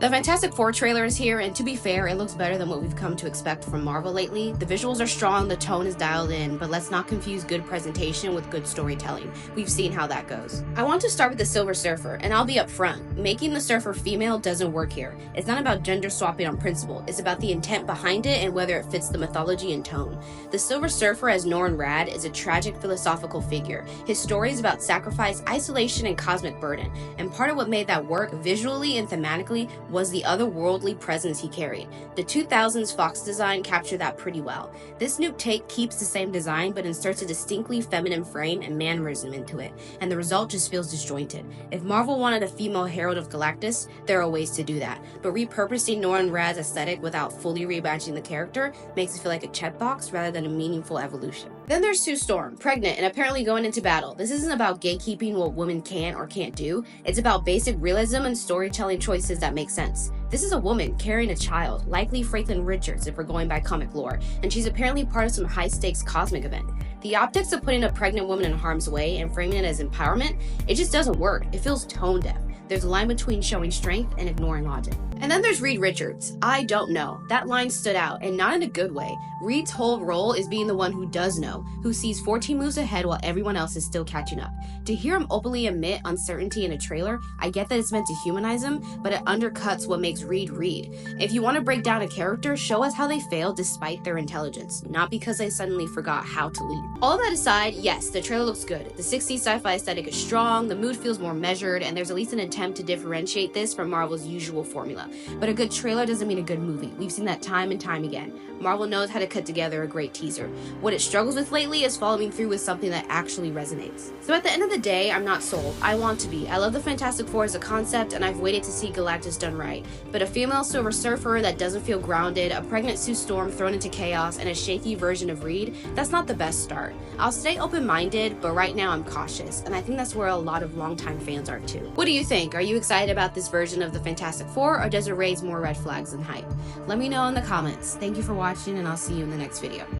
The Fantastic Four trailer is here, and to be fair, it looks better than what we've come to expect from Marvel lately. The visuals are strong, the tone is dialed in, but let's not confuse good presentation with good storytelling. We've seen how that goes. I want to start with the Silver Surfer, and I'll be upfront. Making the Surfer female doesn't work here. It's not about gender swapping on principle, it's about the intent behind it and whether it fits the mythology and tone. The Silver Surfer as Norrin Radd is a tragic philosophical figure. His story is about sacrifice, isolation, and cosmic burden, and part of what made that work visually and thematically was the otherworldly presence he carried. The 2000s Fox design captured that pretty well. This new take keeps the same design but inserts a distinctly feminine frame and mannerism into it, and the result just feels disjointed. If Marvel wanted a female Herald of Galactus, there are ways to do that, but repurposing Norrin Radd's aesthetic without fully reimagining the character makes it feel like a checkbox rather than a meaningful evolution. Then there's Sue Storm, pregnant and apparently going into battle. This isn't about gatekeeping what women can or can't do, it's about basic realism and storytelling choices that make sense. This is a woman carrying a child, likely Franklin Richards if we're going by comic lore, and she's apparently part of some high-stakes cosmic event. The optics of putting a pregnant woman in harm's way and framing it as empowerment, it just doesn't work. It feels tone deaf. There's a line between showing strength and ignoring logic. And then there's Reed Richards. I don't know. That line stood out, and not in a good way. Reed's whole role is being the one who does know, who sees 14 moves ahead while everyone else is still catching up. To hear him openly admit uncertainty in a trailer, I get that it's meant to humanize him, but it undercuts what makes Reed Reed. If you want to break down a character, show us how they failed despite their intelligence, not because they suddenly forgot how to lead. All that aside, yes, the trailer looks good. The 60s sci-fi aesthetic is strong, the mood feels more measured, and there's at least an attempt to differentiate this from Marvel's usual formula. But a good trailer doesn't mean a good movie. We've seen that time and time again. Marvel knows how to cut together a great teaser. What it struggles with lately is following through with something that actually resonates. So at the end of the day, I'm not sold. I want to be. I love the Fantastic Four as a concept, and I've waited to see Galactus done right. But a female Silver Surfer that doesn't feel grounded, a pregnant Sue Storm thrown into chaos, and a shaky version of Reed, that's not the best start. I'll stay open-minded, but right now I'm cautious, and I think that's where a lot of longtime fans are too. What do you think? Are you excited about this version of the Fantastic Four, or does it raise more red flags than hype? Let me know in the comments. Thank you for watching, and I'll see you in the next video.